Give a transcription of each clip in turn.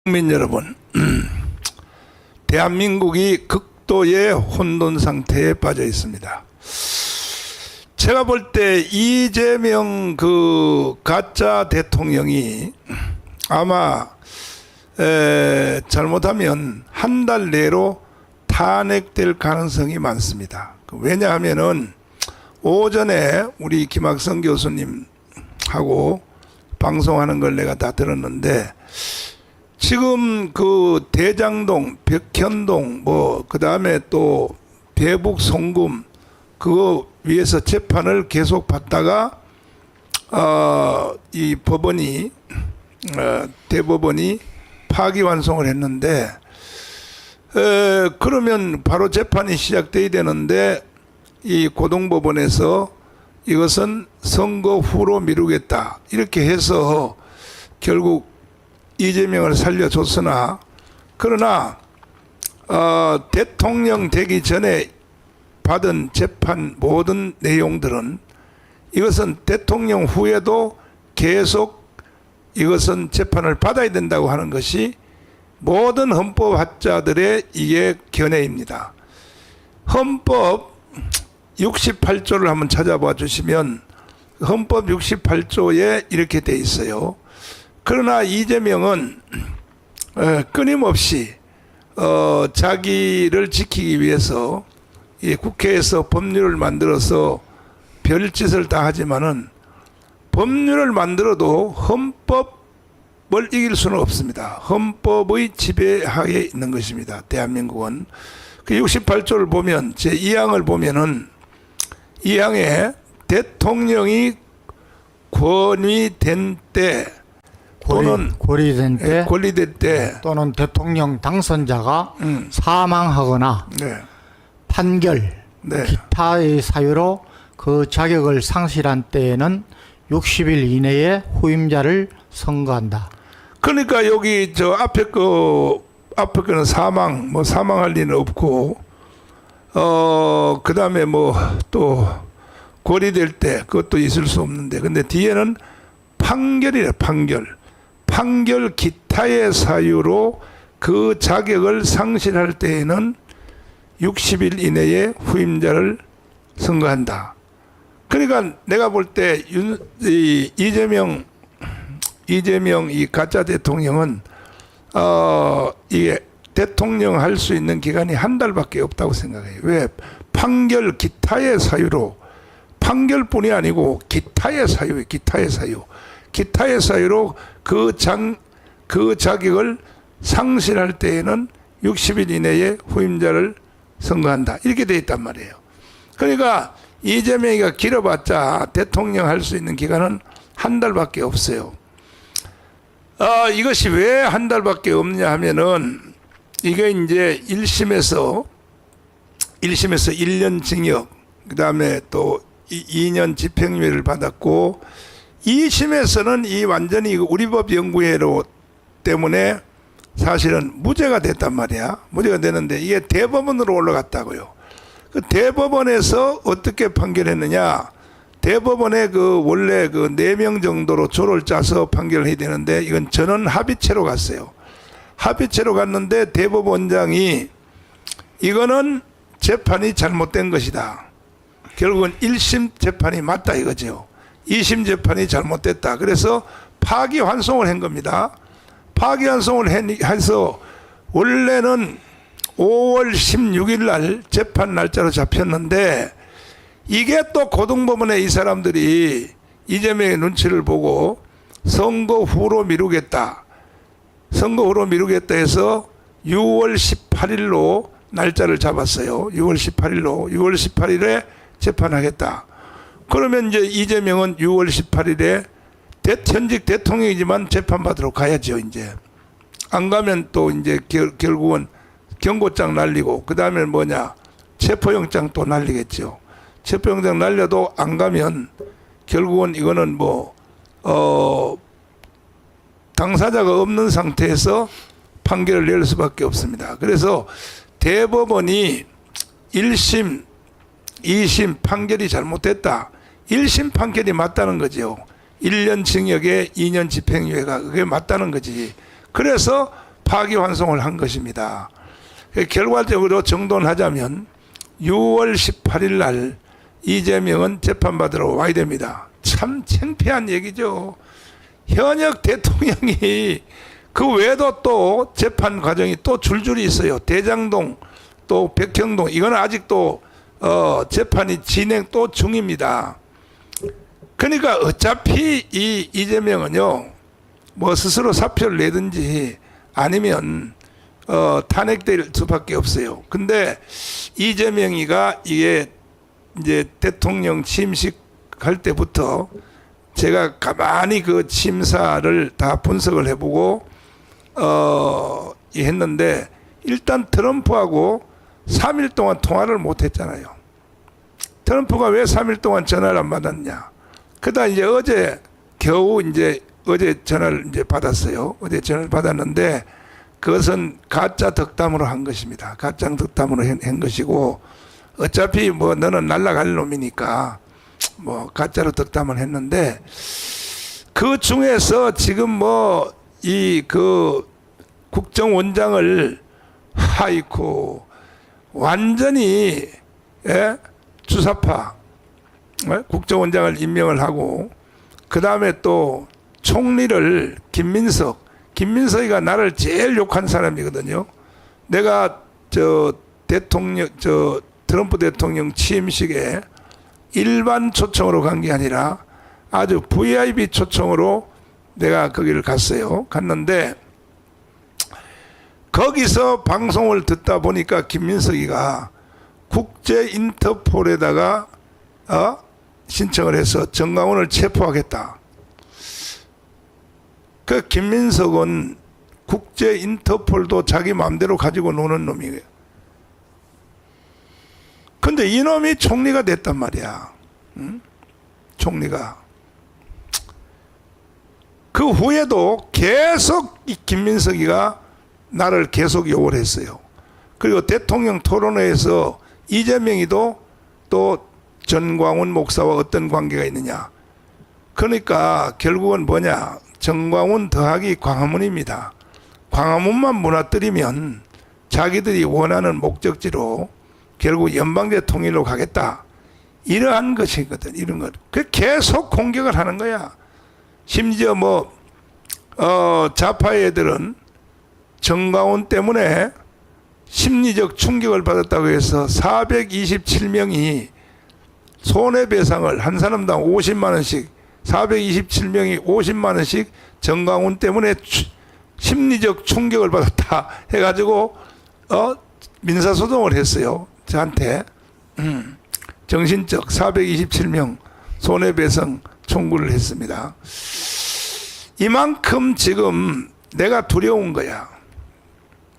국민 여러분, 대한민국이 극도의 혼돈 상태에 빠져 있습니다. 제가 볼 때 이재명 그 가짜 대통령이 아마 잘못하면 한 달 내로 탄핵될 가능성이 많습니다. 왜냐하면은 오전에 우리 김학성 교수님하고 방송하는 걸 내가 다 들었는데, 지금 그 대장동, 백현동, 그 다음에 또 대북 송금 그거 위해서 재판을 계속 받다가 이 법원이 대법원이 파기환송을 했는데, 그러면 바로 재판이 시작돼야 되는데 이 고등법원에서 이것은 선거 후로 미루겠다 이렇게 해서 결국 이재명을 살려줬으나, 그러나 대통령 되기 전에 받은 재판 모든 내용들은 이것은 대통령 후에도 계속 이것은 재판을 받아야 된다고 하는 것이 모든 헌법학자들의 이게 견해입니다. 헌법 68조를 한번 찾아봐 주시면 헌법 68조에 이렇게 돼 있어요. 그러나 이재명은 끊임없이 자기를 지키기 위해서 이 국회에서 법률을 만들어서 별짓을 다 하지만은 법률을 만들어도 헌법을 이길 수는 없습니다. 헌법의 지배하에 있는 것입니다. 대한민국은. 그 68조를 보면 제 2항을 보면은 2항에 대통령이 권위된 때 또는 권리될 때 또는 대통령 당선자가 사망하거나 판결 기타의 사유로 그 자격을 상실한 때에는 60일 이내에 후임자를 선거한다. 그러니까 여기 저 앞에 거는 사망할 리는 없고, 그 다음에 또 고리될 때 그것도 있을 수 없는데, 근데 뒤에는 판결이래. 판결 기타의 사유로 그 자격을 상실할 때에는 60일 이내에 후임자를 선거한다. 그러니까 내가 볼 때 이재명 이 가짜 대통령은 이게 대통령 할 수 있는 기간이 한 달밖에 없다고 생각해요. 왜? 판결 기타의 사유로, 판결뿐이 아니고 기타의 사유로 그 자격을 상실할 때에는 60일 이내에 후임자를 선거한다. 이렇게 돼 있단 말이에요. 그러니까 이재명이가 길어봤자 대통령 할 수 있는 기간은 한 달밖에 없어요. 이것이 왜 한 달밖에 없냐 하면은, 이게 이제 1심에서 1년 징역, 그 다음에 또 2년 집행유예를 받았고, 2심에서는 이 완전히 우리법연구회로 때문에 사실은 무죄가 됐단 말이야. 무죄가 되는데 이게 대법원으로 올라갔다고요. 그 대법원에서 어떻게 판결했느냐? 대법원에 원래 4명 정도로 조를 짜서 판결을 해야 되는데, 이건 전원 합의체로 갔어요. 합의체로 갔는데 대법원장이 이거는 재판이 잘못된 것이다. 결국은 1심 재판이 맞다 이거죠. 2심 재판이 잘못됐다. 그래서 파기환송을 한 겁니다. 파기환송을 해서 원래는 5월 16일 날 재판 날짜로 잡혔는데, 이게 또 고등법원에 이 사람들이 이재명의 눈치를 보고 선거 후로 미루겠다 해서 6월 18일로 날짜를 잡았어요. 6월 18일에 재판하겠다. 그러면 이제 이재명은 6월 18일에 현직 대통령이지만 재판받으러 가야죠. 이제 안 가면 또 이제 결국은 경고장 날리고, 그 다음에 체포영장 또 날리겠죠. 체포영장 날려도 안 가면 결국은 이거는 당사자가 없는 상태에서 판결을 낼 수밖에 없습니다. 그래서 대법원이 1심, 2심 판결이 잘못됐다. 1심 판결이 맞다는 거죠. 1년 징역에 2년 집행유예가 그게 맞다는 거지. 그래서 파기환송을 한 것입니다. 결과적으로 정돈하자면 6월 18일 날 이재명은 재판받으러 와야 됩니다. 참 창피한 얘기죠. 현역 대통령이 그 외에도 또 재판 과정이 또 줄줄이 있어요. 대장동 또 백형동 이건 아직도 재판이 진행 또 중입니다. 그러니까 어차피 이 이재명은요 뭐 스스로 사표를 내든지 아니면 탄핵될 수밖에 없어요. 근데 이재명이가 이게 이제 대통령 취임식 할 때부터 제가 가만히 그 심사를 다 분석을 해보고 했는데 일단 트럼프하고 3일 동안 통화를 못 했잖아요. 트럼프가 왜 3일 동안 전화를 안 받았냐. 그다 이제 어제 겨우 이제 어제 전화를 이제 받았어요. 어제 전화를 받았는데 그것은 가짜 덕담으로 한 것입니다. 가짜 덕담으로 한 것이고 어차피 뭐 너는 날라갈 놈이니까 뭐 가짜로 덕담을 했는데 그 중에서 지금 뭐 이 그 국정원장을 하이코 완전히 주사파 국정원장을 임명을 하고 그 다음에 또 총리를 김민석이가 나를 제일 욕한 사람이거든요. 내가 트럼프 대통령 취임식에 일반 초청으로 간 게 아니라 아주 VIP 초청으로 내가 거기를 갔어요. 갔는데 거기서 방송을 듣다 보니까 김민석이가 국제 인터폴에다가 신청을 해서 정강훈을 체포하겠다. 그 김민석은 국제 인터폴도 자기 마음대로 가지고 노는 놈이에요. 근데 이놈이 총리가 됐단 말이야. 응? 총리가. 그 후에도 계속 이 김민석이가 나를 계속 욕을 했어요. 그리고 대통령 토론회에서 이재명이도 또 전광훈 목사와 어떤 관계가 있느냐. 그러니까 결국은 뭐냐. 전광훈 더하기 광화문입니다. 광화문만 무너뜨리면 자기들이 원하는 목적지로 결국 연방제 통일로 가겠다. 이러한 것이거든. 이런 것. 그 계속 공격을 하는 거야. 심지어 뭐 좌파 애들은 정광훈 때문에 심리적 충격을 받았다고 해서 427명이 손해배상을 한 사람당 50만 원씩 427명이 50만 원씩 정광훈 때문에 심리적 충격을 받았다 해가지고 민사소송을 했어요. 저한테 정신적 427명 손해배상 청구를 했습니다. 이만큼 지금 내가 두려운 거야.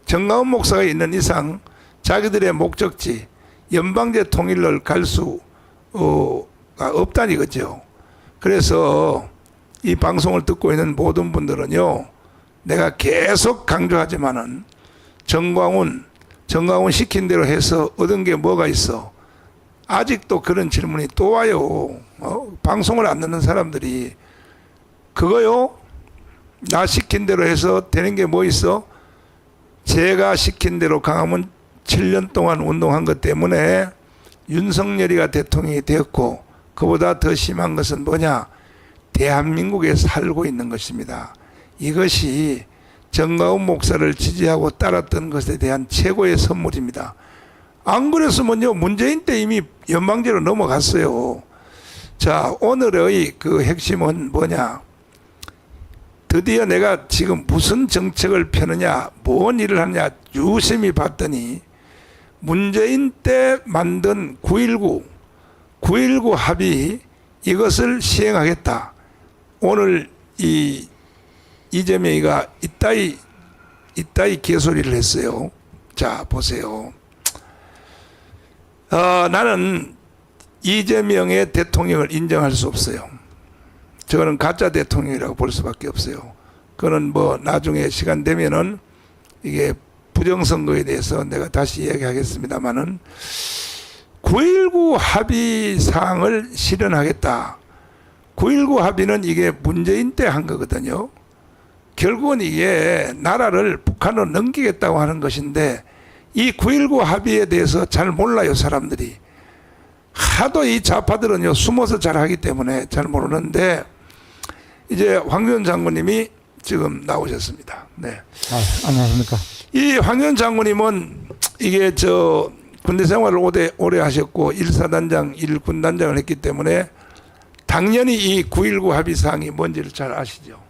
정광훈 목사가 있는 이상 자기들의 목적지 연방제 통일을 갈 수가 없다니 거죠. 그래서 이 방송을 듣고 있는 모든 분들은요, 내가 계속 강조하지만은 정광훈 시킨 대로 해서 얻은 게 뭐가 있어? 아직도 그런 질문이 또 와요. 방송을 안 듣는 사람들이 그거요? 나 시킨 대로 해서 되는 게 뭐 있어? 제가 시킨 대로 광화문 7년 동안 운동한 것 때문에 윤석열이가 대통령이 되었고 그보다 더 심한 것은 뭐냐? 대한민국에 살고 있는 것입니다. 이것이 정광훈 목사를 지지하고 따랐던 것에 대한 최고의 선물입니다. 안 그랬으면요 문재인 때 이미 연방제로 넘어갔어요. 자, 오늘의 그 핵심은 뭐냐? 드디어 내가 지금 무슨 정책을 펴느냐, 뭔 일을 하느냐 유심히 봤더니 문재인 때 만든 9.19 합의 이것을 시행하겠다. 오늘 이재명이가 이따위 개소리를 했어요. 자, 보세요. 나는 이재명의 대통령을 인정할 수 없어요. 저거는 가짜 대통령이라고 볼 수밖에 없어요. 그거는 뭐 나중에 시간 되면은 이게 부정선거에 대해서 내가 다시 이야기하겠습니다만은 9.19 합의 사항을 실현하겠다. 9.19 합의는 이게 문재인 때 한 거거든요. 결국은 이게 나라를 북한으로 넘기겠다고 하는 것인데 이 9.19 합의에 대해서 잘 몰라요, 사람들이. 하도 이 좌파들은요, 숨어서 잘 하기 때문에 잘 모르는데, 이제 황교안 장군님이 지금 나오셨습니다. 네. 안녕하십니까. 이 황교안 장군님은 이게 군대 생활을 오래 하셨고, 1사단장, 1군단장을 했기 때문에 당연히 이 9.19 합의 사항이 뭔지를 잘 아시죠.